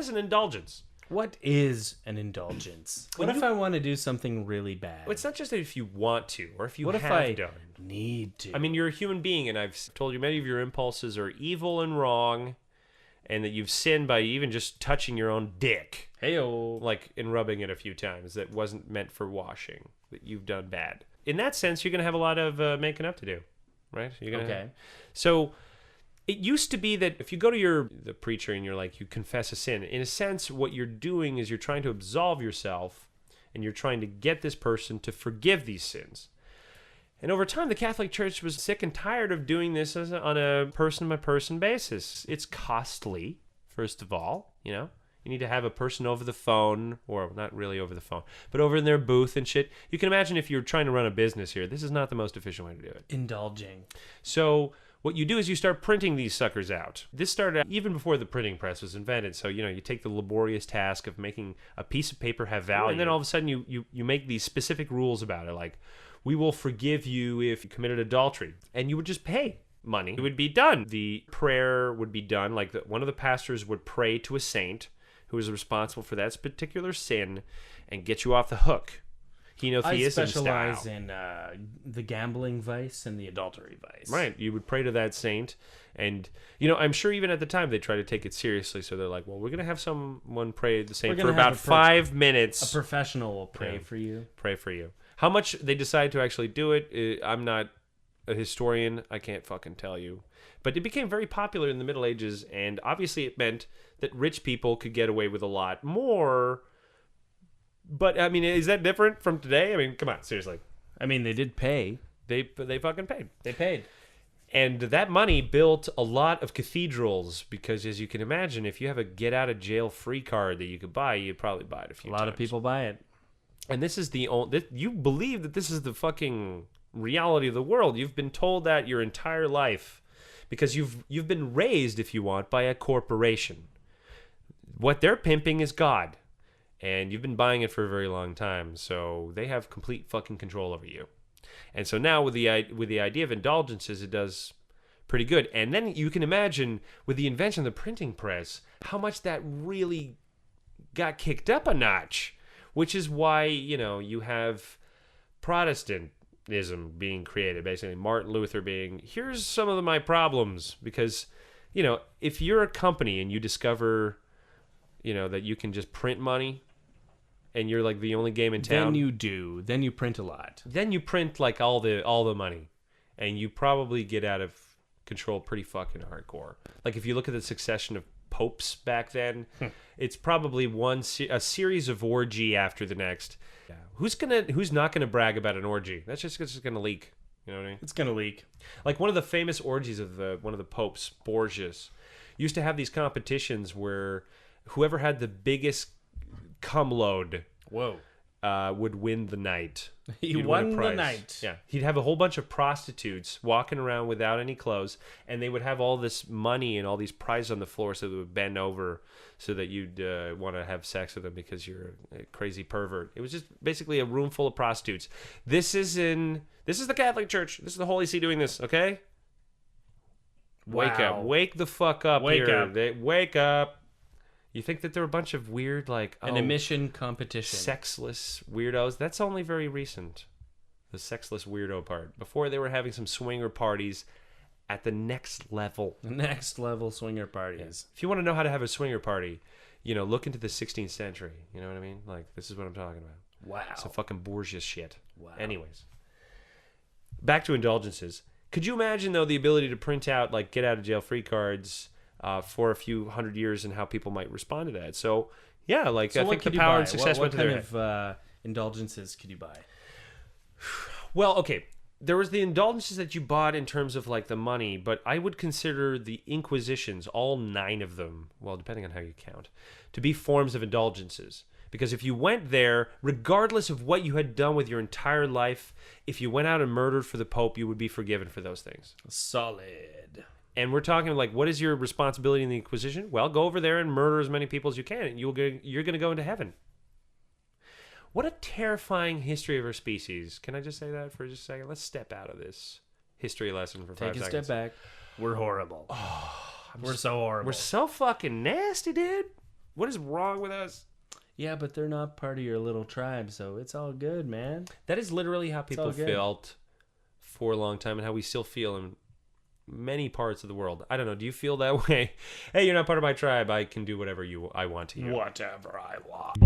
is an indulgence? What is an indulgence? What if I want to do something really bad? Well, it's not just that if you want to or if you What have if I done. need to? I mean, you're a human being, and I've told you many of your impulses are evil and wrong, and that you've sinned by even just touching your own dick. Hey-o. Like, and rubbing it a few times that wasn't meant for washing, that you've done bad. In that sense, you're going to have a lot of making up to do, right? Okay. So it used to be that if you go to the preacher and you're like, you confess a sin, in a sense, what you're doing is you're trying to absolve yourself, and you're trying to get this person to forgive these sins. And over time, the Catholic Church was sick and tired of doing this on a person-by-person basis. It's costly, first of all, you know. You need to have a person over the phone, or not really over the phone, but over in their booth and shit. You can imagine if you're trying to run a business here, this is not the most efficient way to do it. Indulging. So what you do is you start printing these suckers out. This started out even before the printing press was invented. So, you take the laborious task of making a piece of paper have value, and then all of a sudden you make these specific rules about it, like, we will forgive you if you committed adultery. And you would just pay money. It would be done. The prayer would be done. Like one of the pastors would pray to a saint who is responsible for that particular sin and get you off the hook. Henotheism style. I specialize in the gambling vice and the adultery vice. Right. You would pray to that saint. And, I'm sure even at the time they try to take it seriously. So they're like, well, we're going to have someone pray the saint for about 5 minutes. A professional will pray for you. Pray for you. How much they decide to actually do it, I'm not a historian. I can't fucking tell you. But it became very popular in the Middle Ages, and obviously it meant that rich people could get away with a lot more. But, I mean, is that different from today? I mean, come on, seriously. I mean, they did pay. They fucking paid. They paid. And that money built a lot of cathedrals, because as you can imagine, if you have a get-out-of-jail-free card that you could buy, you'd probably buy it a few times. A lot of people buy it. And this is you believe that this is the fucking reality of the world. You've been told that your entire life because you've been raised, if you want, by a corporation. What they're pimping is God, and you've been buying it for a very long time, so they have complete fucking control over you. And so now with the idea of indulgences, it does pretty good. And then you can imagine with the invention of the printing press how much that really got kicked up a notch. Which is why, you have Protestantism being created, basically. Martin Luther being, here's some of my problems. Because, if you're a company and you discover, that you can just print money and you're like the only game in town. Then you do. Then you print a lot. Then you print like all the money. And you probably get out of control pretty fucking hardcore. Like if you look at the succession of popes back then, it's probably a series of orgy after the next. Yeah. Who's not gonna brag about an orgy? That's just gonna leak. You know what I mean? It's gonna leak. Like one of the famous orgies of one of the popes, Borgias, used to have these competitions where whoever had the biggest cum load, would win the night. He won the night. Yeah. He'd have a whole bunch of prostitutes walking around without any clothes, and they would have all this money and all these prizes on the floor so they would bend over so that you'd want to have sex with them because you're a crazy pervert. It was just basically a room full of prostitutes. This is the Catholic Church. This is the Holy See doing this, okay? Wake up. Wake the fuck up here. Wake up. You think that they're a bunch of weird, an emission competition, sexless weirdos? That's only very recent. The sexless weirdo part. Before they were having some swinger parties at the next level. Next level swinger parties. Yeah. If you want to know how to have a swinger party, look into the 16th century. You know what I mean? Like, this is what I'm talking about. Wow. Some fucking Borgia shit. Wow. Anyways. Back to indulgences. Could you imagine, though, the ability to print out, get-out-of-jail-free cards for a few hundred years and how people might respond to that? So, yeah, I think the power and success went to their head. What kind of indulgences could you buy? Well, okay. There was the indulgences that you bought in terms of, the money, but I would consider the Inquisitions, all 9 of them, well, depending on how you count, to be forms of indulgences. Because if you went there, regardless of what you had done with your entire life, if you went out and murdered for the Pope, you would be forgiven for those things. Solid. And we're talking what is your responsibility in the Inquisition? Well, go over there and murder as many people as you can, and you're going to go into heaven. What a terrifying history of our species. Can I just say that for just a second? Let's step out of this history lesson for 5 seconds. Take a step back. We're horrible. We're so horrible. We're so fucking nasty, dude. What is wrong with us? Yeah, but they're not part of your little tribe, so it's all good, man. That is literally how all people good. felt for a long time and how we still feel in many parts of the world. I don't know. Do you feel that way? Hey, you're not part of my tribe. I can do whatever I want to you. Whatever I want.